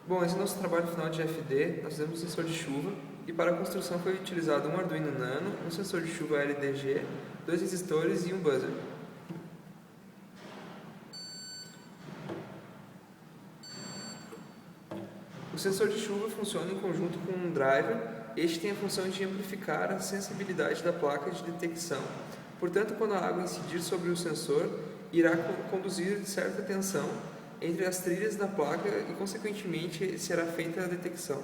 Bom, esse é o nosso trabalho final de FD. Nós fizemos um sensor de chuva e para a construção foi utilizado um Arduino Nano, um sensor de chuva LDG, dois resistores e um buzzer. O sensor de chuva funciona em conjunto com um driver. Este tem a função de amplificar a sensibilidade da placa de detecção. Portanto, quando a água incidir sobre o sensor, irá conduzir certa tensão entre as trilhas da placa e, consequentemente, será feita a detecção.